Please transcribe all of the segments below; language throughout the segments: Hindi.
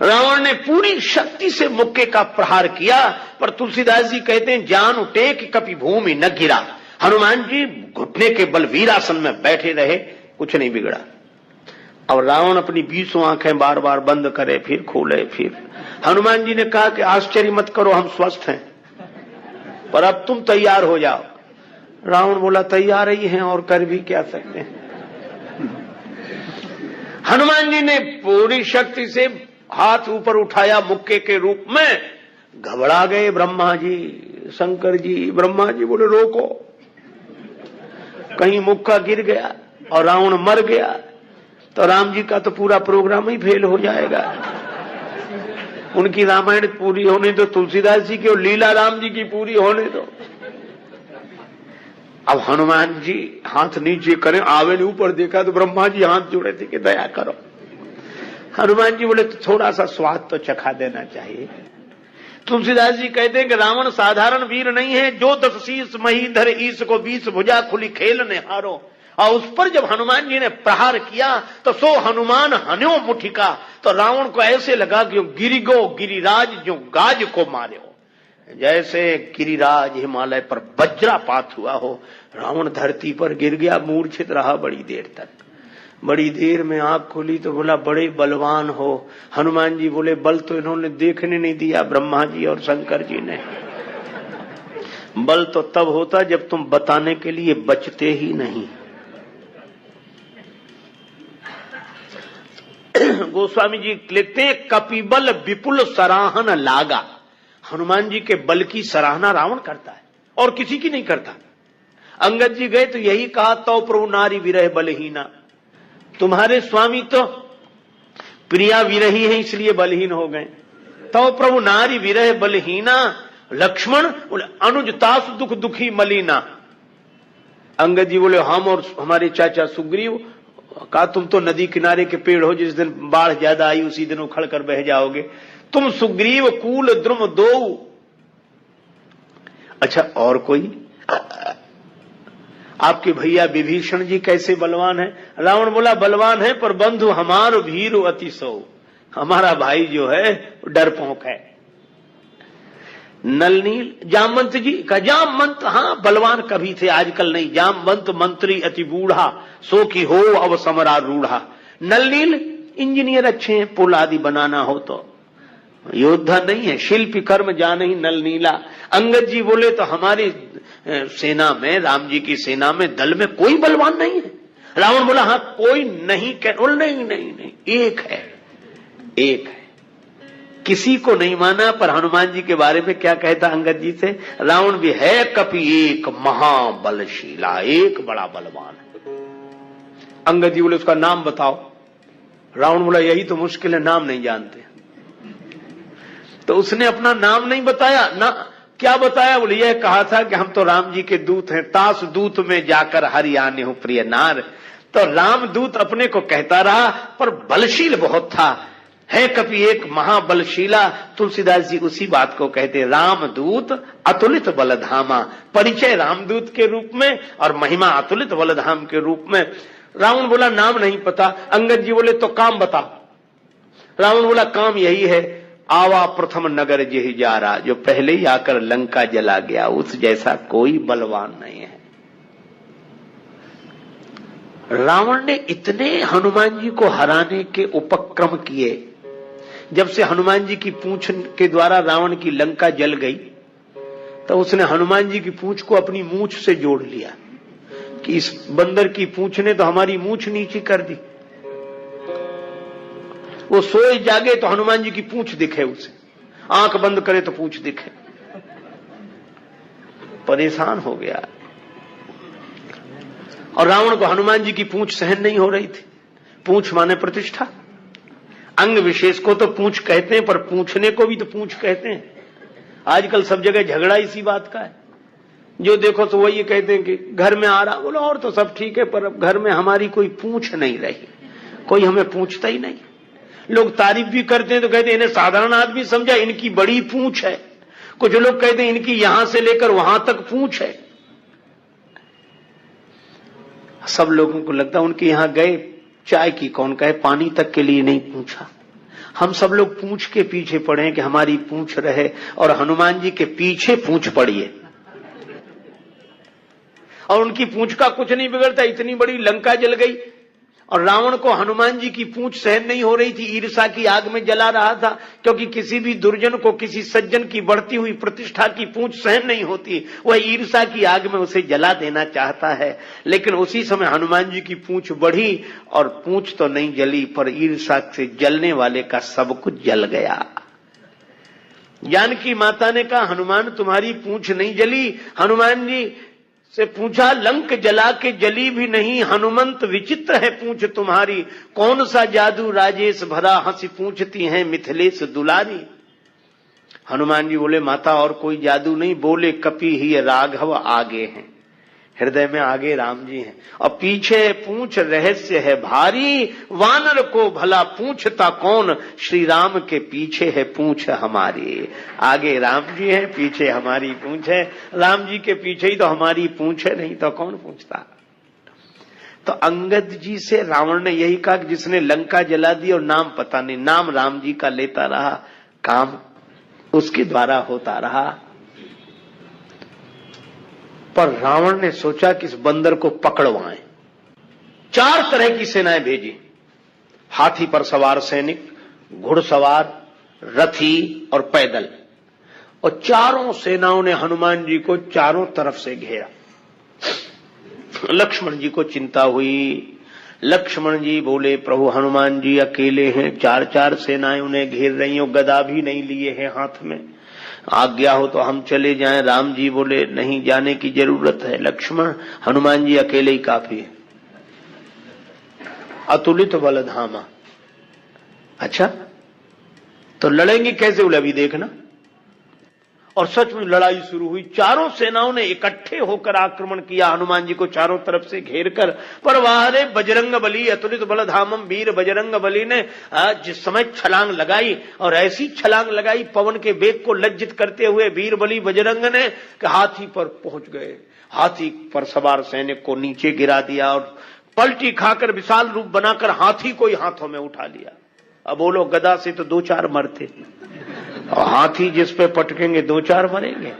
रावण ने पूरी शक्ति से मुक्के का प्रहार किया, पर तुलसीदास जी कहते हैं जान उठे कि कभी भूमि न गिरा। हनुमान जी घुटने के बल वीरासन में बैठे रहे, कुछ नहीं बिगड़ा। और रावण अपनी 20 आंखें बार बार बंद करे, फिर खोले, फिर हनुमान जी ने कहा कि आश्चर्य मत करो, हम स्वस्थ हैं, पर अब तुम तैयार हो जाओ। रावण बोला तैयार ही हैं और कर भी क्या सकते हैं। हनुमान जी ने पूरी शक्ति से हाथ ऊपर उठाया मुक्के के रूप में। घबरा गए ब्रह्मा जी, शंकर जी। ब्रह्मा जी बोले रोको, कहीं मुक्का गिर गया और रावण मर गया तो राम जी का तो पूरा प्रोग्राम ही फेल हो जाएगा। उनकी रामायण पूरी होने दो, तुलसीदास जी की और लीला राम जी की पूरी होने दो। अब हनुमान जी हाथ नीचे करें, आवे ने ऊपर देखा तो ब्रह्मा जी हाथ जोड़े थे कि दया करो। हनुमान जी बोले तो थोड़ा सा स्वाद तो चखा देना चाहिए। तुलसीदास जी कहते हैं कि रावण साधारण वीर नहीं है, जो 10 शीश महीधर ईश को 20 भुजा खुली खेल ने हारो। और उस पर जब हनुमान जी ने प्रहार किया तो सो हनुमान हन्यो मुठिका, तो रावण को ऐसे लगा कि गिरिगो गिरिराज जो गाज को मारे हो, जैसे गिरिराज हिमालय पर वज्रापात हुआ हो। रावण धरती पर गिर गया, मूर्छित रहा बड़ी देर तक। बड़ी देर में आंख खोली तो बोला बड़े बलवान हो। हनुमान जी बोले बल तो इन्होंने देखने नहीं दिया, ब्रह्मा जी और शंकर जी ने। बल तो तब होता जब तुम बताने के लिए बचते ही नहीं। गोस्वामी जी लिखते हैं कपिबल विपुल सराहन लागा। हनुमान जी के बल की सराहना रावण करता है और किसी की नहीं करता। अंगद जी गए तो यही कहा तो प्रभु नारी विरह बलहीना, तुम्हारे स्वामी तो प्रिया विरही है इसलिए बलहीन हो गए। तो प्रभु नारी विरह बलहीना, लक्ष्मण बोले अनुज तास दुख दुखी मलिना। अंगद जी बोले हम और हमारे चाचा सुग्रीव, कहा तुम तो नदी किनारे के पेड़ हो, जिस दिन बाढ़ ज्यादा आई उसी दिन उखड़ कर बह जाओगे। तुम सुग्रीव कूल द्रुम दो। अच्छा और कोई? आपके भैया विभीषण जी कैसे बलवान है? रावण बोला बलवान है पर बंधु हमारो भीरु अति सो, हमारा भाई जो है डरपोक है। नलनील जामवंत जी का जामवंत हाँ बलवान कभी थे, आजकल नहीं। जामवंत मंत्री अति बूढ़ा, सो की हो अब समरा रूढ़ा। नलनील इंजीनियर अच्छे हैं, पुल आदि बनाना हो तो। योद्धा नहीं है, शिल्पी कर्म जान ही नलनीला। अंगद जी बोले तो हमारी सेना में, राम जी की सेना में, दल में कोई बलवान नहीं है। रावण बोला हाँ कोई नहीं, नहीं नहीं नहीं एक है, एक है। किसी को नहीं माना, पर हनुमान जी के बारे में क्या कहता अंगद जी से? रावण भी है कपि एक महाबलशीला, एक बड़ा बलवान है। अंगद जी बोले उसका नाम बताओ। रावण बोला यही तो मुश्किल है, नाम नहीं जानते। तो उसने अपना नाम नहीं बताया ना, क्या बताया? बोले यह कहा था कि हम तो राम जी के दूत हैं, तास दूत में जाकर हरि आने हो प्रिय नार। तो राम दूत अपने को कहता रहा, पर बलशील बहुत था। है कभी एक महाबलशीला। तुलसीदास जी उसी बात को कहते रामदूत अतुलित बलधामा। परिचय रामदूत के रूप में और महिमा अतुलित बलधाम के रूप में। रावण बोला नाम नहीं पता। अंगद जी बोले तो काम बता। रावण बोला काम यही है, आवा प्रथम नगर जेहि जारा, जो पहले ही आकर लंका जला गया, उस जैसा कोई बलवान नहीं है। रावण ने इतने हनुमान जी को हराने के उपक्रम किए। जब से हनुमान जी की पूंछ के द्वारा रावण की लंका जल गई, तो उसने हनुमान जी की पूंछ को अपनी मूंछ से जोड़ लिया कि इस बंदर की पूंछ ने तो हमारी मूंछ नीची कर दी। वो सोए जागे तो हनुमान जी की पूंछ दिखे उसे, आंख बंद करे तो पूंछ दिखे। परेशान हो गया। और रावण को हनुमान जी की पूंछ सहन नहीं हो रही थी। पूंछ माने प्रतिष्ठा। अंग विशेष को तो पूंछ कहते हैं, पर पूछने को भी तो पूंछ कहते हैं। आजकल सब जगह झगड़ा इसी बात का है। जो देखो तो वही कहते हैं कि घर में आ रहा, बोलो और तो सब ठीक है, पर अब घर में हमारी कोई पूंछ नहीं रही, कोई हमें पूछता ही नहीं। लोग तारीफ भी करते हैं तो कहते हैं इन्हें साधारण आदमी समझा, इनकी बड़ी पूंछ है। कुछ लोग कहते हैं इनकी यहां से लेकर वहां तक पूंछ है। सब लोगों को लगता है उनके यहां गए, चाय की कौन कहे, पानी तक के लिए नहीं पूछा। हम सब लोग पूंछ के पीछे पड़े कि हमारी पूंछ रहे, और हनुमान जी के पीछे पूंछ पड़ी है, और उनकी पूंछ का कुछ नहीं बिगड़ता। इतनी बड़ी लंका जल गई और रावण को हनुमान जी की पूंछ सहन नहीं हो रही थी, ईर्ष्या की आग में जला रहा था, क्योंकि किसी भी दुर्जन को, किसी सज्जन की बढ़ती हुई प्रतिष्ठा की पूंछ सहन नहीं होती, वह ईर्ष्या की आग में उसे जला देना चाहता है। लेकिन उसी समय हनुमान जी की पूंछ बढ़ी, और पूंछ तो नहीं जली, पर ईर्ष्या से जलने वाले का सब कुछ जल गया। जानकी माता ने कहा, हनुमान तुम्हारी पूंछ नहीं जली। हनुमान जी से पूछा, लंक जला के जली भी नहीं, हनुमंत विचित्र है पूंछ तुम्हारी, कौन सा जादू राजेश भरा, हंसी पूछती हैं मिथिलेश दुलारी। हनुमान जी बोले, माता और कोई जादू नहीं, बोले कपि ही राघव आगे हैं, हृदय में आगे राम जी हैं, और पीछे पूंछ रहस्य है भारी, वानर को भला पूछता कौन, श्री राम के पीछे है पूंछ हमारी। आगे राम जी हैं, पीछे हमारी पूंछ है। राम जी के पीछे ही तो हमारी पूंछ है, नहीं तो कौन पूछता। तो अंगद जी से रावण ने यही कहा कि जिसने लंका जला दी और नाम पता नहीं, नाम राम जी का लेता रहा, काम उसके द्वारा होता रहा। पर रावण ने सोचा कि इस बंदर को पकड़वाएं। 4 तरह की सेनाएं भेजी, हाथी पर सवार सैनिक, घुड़सवार, रथी और पैदल, और चारों सेनाओं ने हनुमान जी को चारों तरफ से घेरा। लक्ष्मण जी को चिंता हुई। लक्ष्मण जी बोले, प्रभु हनुमान जी अकेले हैं, 4 सेनाएं उन्हें घेर रही हैं, गदा भी नहीं लिए हैं हाथ में, आज्ञा हो तो हम चले जाएं। राम जी बोले, नहीं जाने की जरूरत है लक्ष्मण, हनुमान जी अकेले ही काफी है। अतुलित बलधामा। अच्छा, तो लड़ेंगे कैसे? बोले अभी देखना। और सच में लड़ाई शुरू हुई। चारों सेनाओं ने इकट्ठे होकर आक्रमण किया हनुमान जी को चारों तरफ से घेर कर। पर वारे बजरंग बली, अतुलित बलधामम, वीर बजरंग बली ने जिस समय छलांग लगाई, और ऐसी छलांग लगाई पवन के वेग को लज्जित करते हुए वीर बली बजरंग ने, कि हाथी पर पहुंच गए। हाथी पर सवार सैनिक को नीचे गिरा दिया और पलटी खाकर विशाल रूप बनाकर हाथी को ही हाथों में उठा लिया। अब बोलो, गदा से तो 2-4 मरते, और हाथी जिस पे पटकेंगे 2-4 मरेंगे।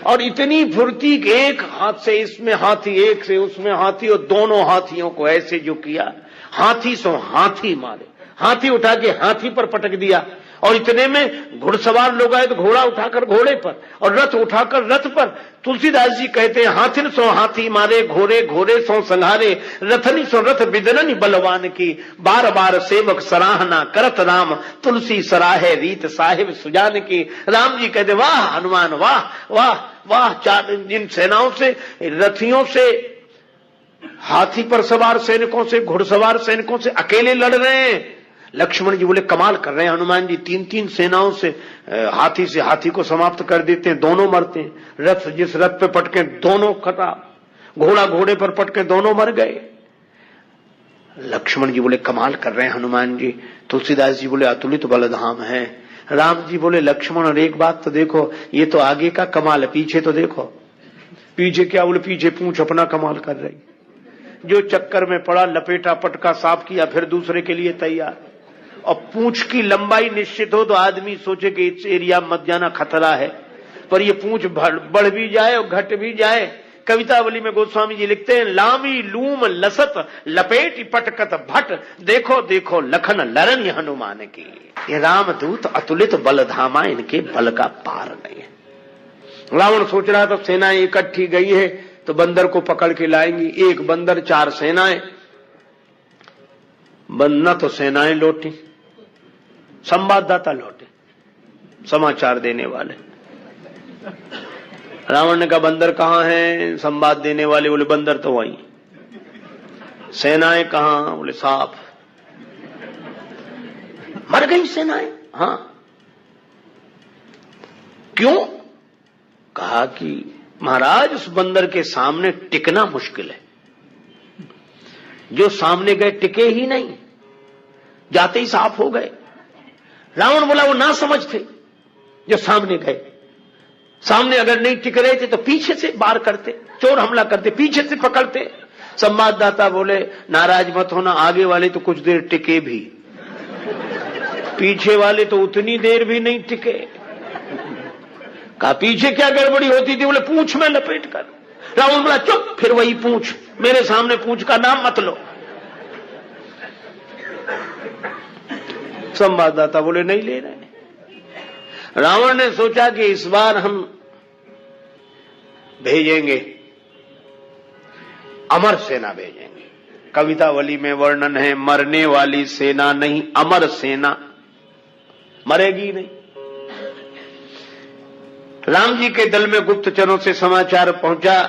और इतनी फुर्ती कि एक हाथ से इसमें हाथी, एक से उसमें हाथी, और दोनों हाथियों को ऐसे जो किया, हाथी सो हाथी मारे। हाथी उठा के हाथी पर पटक दिया, और इतने में घुड़सवार लोग आए तो घोड़ा उठाकर घोड़े पर, और रथ उठाकर रथ पर। तुलसीदास जी कहते हैं, हाथिन सो हाथी मारे, घोड़े घोड़े सो संहारे, रथनी सो रथ बिदननि बलवान की, बार बार सेवक सराहना करत राम, तुलसी सराहे रीत साहिब सुजान की। राम जी कहते, वाह हनुमान, वाह वाह वाह। जिन सेनाओं से, रथियों से, हाथी पर सवार सैनिकों से, घुड़सवार सैनिकों से अकेले लड़ रहे हैं। लक्ष्मण जी बोले, कमाल कर रहे हैं हनुमान जी, 3-3 सेनाओं से हाथी से हाथी को समाप्त कर देते हैं, दोनों मरते हैं। रथ जिस रथ पे पटके दोनों खराब, घोड़ा घोड़े पर पटके दोनों मर गए। लक्ष्मण जी बोले, कमाल कर रहे हैं हनुमान जी। तुलसीदास जी बोले, अतुलित बलधाम है। राम जी बोले, लक्ष्मण और एक बात तो देखो, ये तो आगे का कमाल है, पीछे तो देखो। पीछे क्या? बोले, पीछे पूंछ अपना कमाल कर रही, जो चक्कर में पड़ा, लपेटा, पटका, साफ किया, फिर दूसरे के लिए तैयार। और पूंछ की लंबाई निश्चित हो तो आदमी सोचे कि इस एरिया में मत जाना, खतरा है, पर ये पूंछ बढ़ भी जाए और घट भी जाए। कवितावली में गोस्वामी जी लिखते हैं, लामी लूम लसत लपेट पटकत भट, देखो देखो लखन लरन हनुमान की। ये रामदूत अतुलित बलधामा, इनके बल का पार नहीं है। रावण सोच रहा था सेनाएं इकट्ठी गई है तो बंदर को पकड़ के लाएंगी। एक बंदर 4 सेनाएं, न तो सेनाएं लौटी, संवाददाता लौटे, समाचार देने वाले। रावण ने कहा, बंदर कहां है? संवाद देने वाले बोले, बंदर तो वहीं। सेनाएं कहां? बोले, साफ मर गई सेनाएं। हां, क्यों? कहा कि महाराज, उस बंदर के सामने टिकना मुश्किल है। जो सामने गए टिके ही नहीं, जाते ही साफ हो गए। रावण बोला, वो ना समझ थे जो सामने गए। सामने अगर नहीं टिक रहे थे तो पीछे से वार करते, चोर हमला करते, पीछे से पकड़ते। संवाददाता बोले नाराज मत होना, आगे वाले तो कुछ देर टिके भी, पीछे वाले तो उतनी देर भी नहीं टिके। कहा पीछे क्या गड़बड़ी होती थी? बोले पूंछ में लपेट कर। रावण बोला चुप, फिर वही पूंछ, मेरे सामने पूंछ का नाम मत लो। संवाददाता बोले नहीं ले रहे। रावण ने सोचा कि इस बार हम भेजेंगे, अमर सेना भेजेंगे। कवितावली में वर्णन है, मरने वाली सेना नहीं, अमर सेना, मरेगी नहीं। राम जी के दल में गुप्तचरों से समाचार पहुंचा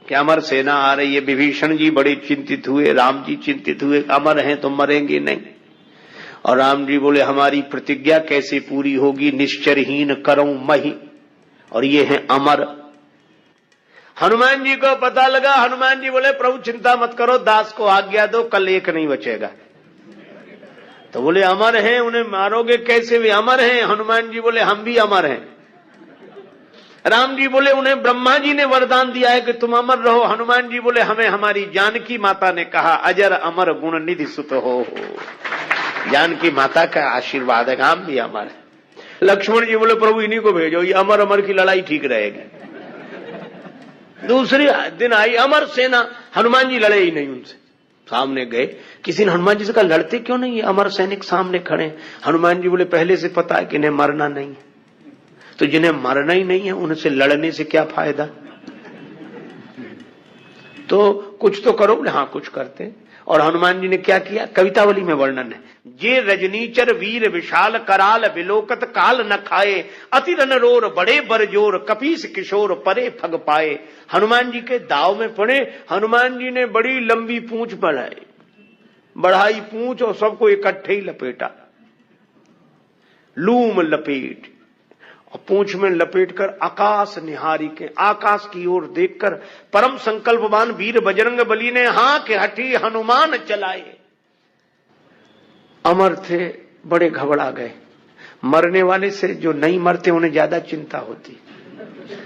कि अमर सेना आ रही है। विभीषण जी बड़े चिंतित हुए, राम जी चिंतित हुए, अमर हैं तो मरेंगे नहीं। और राम जी बोले हमारी प्रतिज्ञा कैसे पूरी होगी, निश्चरहीन करऊं मही, और ये है अमर। हनुमान जी को पता लगा। हनुमान जी बोले प्रभु चिंता मत करो, दास को आज्ञा दो, कल एक नहीं बचेगा। तो बोले अमर हैं, उन्हें मारोगे कैसे? वे अमर हैं। हनुमान जी बोले हम भी अमर हैं। राम जी बोले उन्हें ब्रह्मा जी ने वरदान दिया है कि तुम अमर रहो। हनुमान जी बोले हमें हमारी जानकी माता ने कहा अजर अमर गुण निधि सुत हो। जानकी माता का आशीर्वाद है, हम भी अमर है। लक्ष्मण जी बोले प्रभु इन्हीं को भेजो, ये अमर अमर की लड़ाई ठीक रहेगी। दूसरे दिन आई अमर सेना, हनुमान जी लड़े ही नहीं उनसे। सामने गए, किसी ने हनुमान जी से कहा लड़ते क्यों नहीं, अमर सैनिक सामने खड़े। हनुमान जी बोले पहले से पता है कि इन्हें मरना नहीं है, तो जिन्हें मरना ही नहीं है उनसे लड़ने से क्या फायदा, तो कुछ तो करो। हाँ कुछ करते हैं। और हनुमान जी ने क्या किया, कवितावली में वर्णन है, जे रजनीचर वीर विशाल कराल विलोकत काल न खाए, अति रन रोर बड़े बरजोर कपीस किशोर परे फग पाए। हनुमान जी के दाव में पड़े। हनुमान जी ने बड़ी लंबी पूंछ बढ़ाई पूंछ और सबको इकट्ठे ही लपेटा, लूम लपेट, और पूंछ में लपेटकर आकाश निहारी के, आकाश की ओर देखकर परम संकल्पवान वीर बजरंग बली ने हाँ के हठी हनुमान चलाए। अमर थे, बड़े घबरा गए। मरने वाले से जो नहीं मरते उन्हें ज्यादा चिंता होती,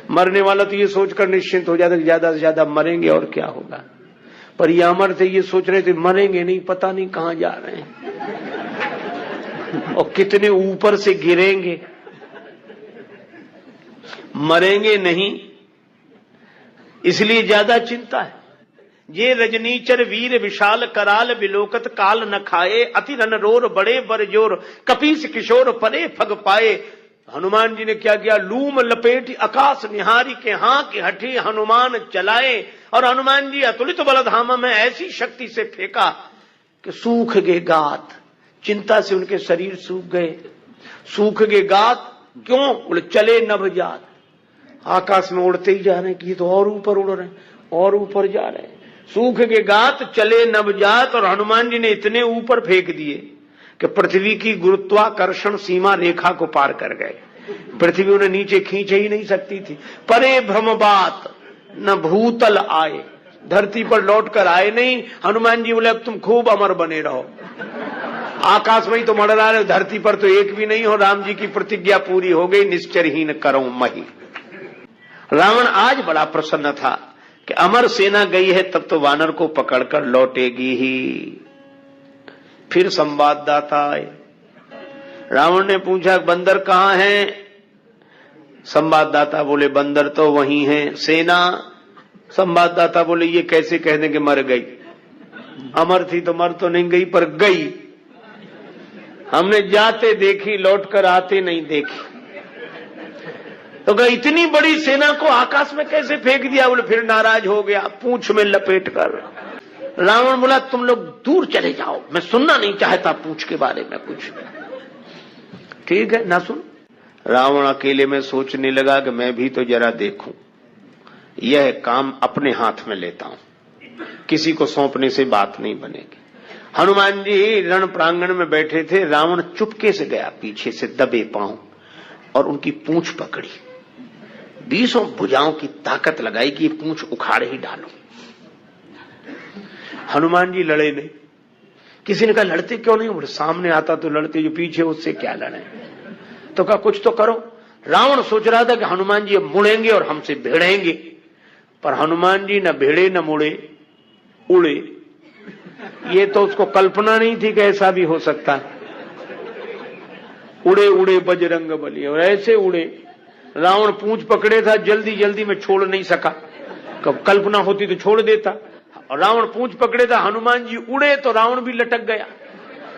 मरने वाला तो ये सोचकर निश्चिंत हो जाता कि ज्यादा से ज्यादा मरेंगे और क्या होगा, पर ये अमर थे, ये सोच रहे थे मरेंगे नहीं, पता नहीं कहां जा रहे हैं और कितने ऊपर से गिरेंगे, मरेंगे नहीं, इसलिए ज्यादा चिंता है। ये रजनीचर वीर विशाल कराल विलोकत काल न खाए, अति रन रोर बड़े बरजोर कपीस किशोर परे फग पाए। हनुमान जी ने क्या किया, लूम लपेट आकाश निहारी के हाँ के हठी हनुमान चलाए। और हनुमान जी अतुलित बलधामा में ऐसी शक्ति से फेंका कि सूख गए गात, चिंता से उनके शरीर सूख गए। सूख गए गात क्यों, बोले चले नभ जात, आकाश में उड़ते ही जा रहे हैं कि तो और ऊपर उड़ रहे हैं और ऊपर जा रहे हैं। सूख के गात चले नवजात, और हनुमान जी ने इतने ऊपर फेंक दिए कि पृथ्वी की गुरुत्वाकर्षण सीमा रेखा को पार कर गए। पृथ्वी उन्हें नीचे खींच ही नहीं सकती थी। परे भ्रमबात न भूतल आए, धरती पर लौट कर आए नहीं। हनुमान जी बोले अब तुम खूब अमर बने रहो, आकाश में ही तो मर रहे, धरती पर तो एक भी नहीं हो। राम जी की प्रतिज्ञा पूरी हो गई, निश्चरहीन करऊं मही। रावण आज बड़ा प्रसन्न था कि अमर सेना गई है, तब तो वानर को पकड़कर लौटेगी ही। फिर संवाददाता आए। रावण ने पूछा बंदर कहां है? संवाददाता बोले बंदर तो वहीं है। सेना? संवाददाता बोले ये कैसे कह दें कि मर गई, अमर थी तो मर तो नहीं गई पर गई, हमने जाते देखी लौटकर आते नहीं देखी। तो कहा इतनी बड़ी सेना को आकाश में कैसे फेंक दिया? बोले फिर नाराज हो गया, पूंछ में लपेट कर। रावण बोला तुम लोग दूर चले जाओ, मैं सुनना नहीं चाहता पूंछ के बारे में कुछ। ठीक है ना सुन। रावण अकेले में सोचने लगा कि मैं भी तो जरा देखूं, यह काम अपने हाथ में लेता हूं, किसी को सौंपने से बात नहीं बनेगी। हनुमान जी रण प्रांगण में बैठे थे। रावण चुपके से गया, पीछे से दबे पांव और उनकी पूंछ पकड़ी, 20 भुजाओं की ताकत लगाई कि पूंछ उखाड़ ही डालो। हनुमान जी लड़े नहीं। किसी ने कहा लड़ते क्यों नहीं? बोले सामने आता तो लड़ते, जो पीछे उससे क्या लड़े। तो कहा कुछ तो करो। रावण सोच रहा था कि हनुमान जी अब मुड़ेंगे और हमसे भिड़ेंगे, पर हनुमान जी न भिड़े न मुड़े, उड़े। ये तो उसको कल्पना नहीं थी कि ऐसा भी हो सकता है। उड़े उड़े बजरंग बली, और ऐसे उड़े। रावण पूंछ पकड़े था, जल्दी जल्दी में छोड़ नहीं सका। कब कल्पना होती तो छोड़ देता। रावण पूंछ पकड़े था, हनुमान जी उड़े तो रावण भी लटक गया।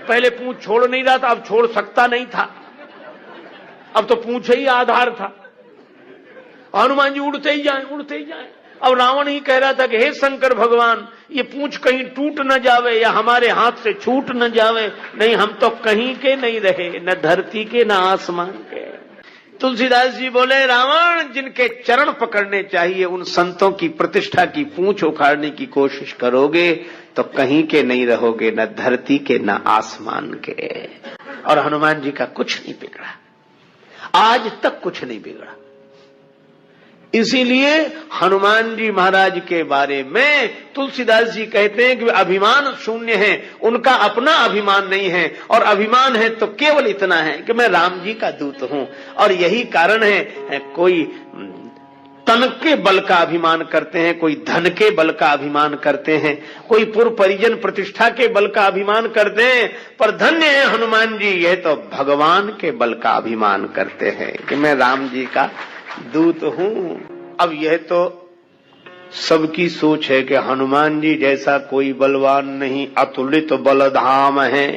पहले पूंछ छोड़ नहीं रहा था, अब छोड़ सकता नहीं था, अब तो पूंछ ही आधार था। हनुमान जी उड़ते ही जाए, उड़ते ही जाए। अब रावण ही कह रहा था कि हे शंकर भगवान, ये पूंछ कहीं टूट न जावे या हमारे हाथ से छूट न जावे। नहीं, हम तो कहीं के नहीं रहे, न धरती के न आसमान के। तुलसीदास जी बोले, रावण, जिनके चरण पकड़ने चाहिए उन संतों की प्रतिष्ठा की पूंछ उखाड़ने की कोशिश करोगे तो कहीं के नहीं रहोगे, न धरती के न आसमान के। और हनुमान जी का कुछ नहीं बिगड़ा, आज तक कुछ नहीं बिगड़ा। इसीलिए हनुमान जी महाराज के बारे में तुलसीदास जी कहते हैं कि अभिमान शून्य है, उनका अपना अभिमान नहीं है, और अभिमान है तो केवल इतना है कि मैं राम जी का दूत हूं। और यही कारण है कोई तन के बल का अभिमान करते हैं, कोई धन के बल का अभिमान करते हैं, कोई पूर्व परिजन प्रतिष्ठा के बल का अभिमान करते हैं, पर धन्य है हनुमान जी, यह तो भगवान के बल का अभिमान करते हैं कि मैं राम जी का दूत हूं। अब यह तो सबकी सोच है कि हनुमान जी जैसा कोई बलवान नहीं, अतुलित बलधाम है।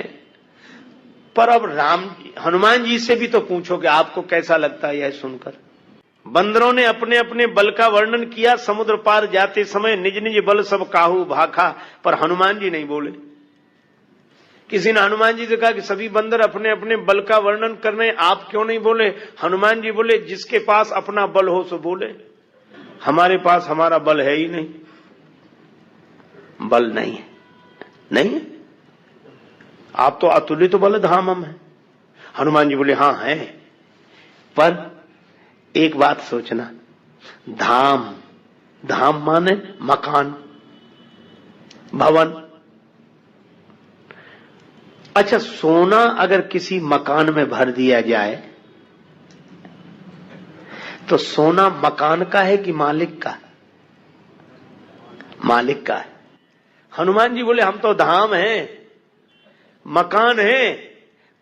पर अब हनुमान जी से भी तो पूछो कि आपको कैसा लगता है यह सुनकर। बंदरों ने अपने अपने बल का वर्णन किया, समुद्र पार जाते समय निज निज बल सब काहू भाखा, पर हनुमान जी नहीं बोले। किसी ने हनुमान जी से कहा कि सभी बंदर अपने अपने बल का वर्णन कर रहे हैं, आप क्यों नहीं बोले? हनुमान जी बोले, जिसके पास अपना बल हो सो बोले, हमारे पास हमारा बल है ही नहीं, बल नहीं है, नहीं है। आप तो अतुलित बल धाम हम है। हनुमान जी बोले, हां है, पर एक बात सोचना, धाम, धाम माने मकान, भवन। अच्छा, सोना अगर किसी मकान में भर दिया जाए तो सोना मकान का है कि मालिक का? मालिक का है। हनुमान जी बोले, हम तो धाम हैं, मकान है,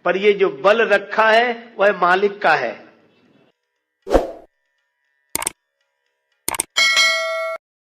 पर ये जो बल रखा है वह मालिक का है।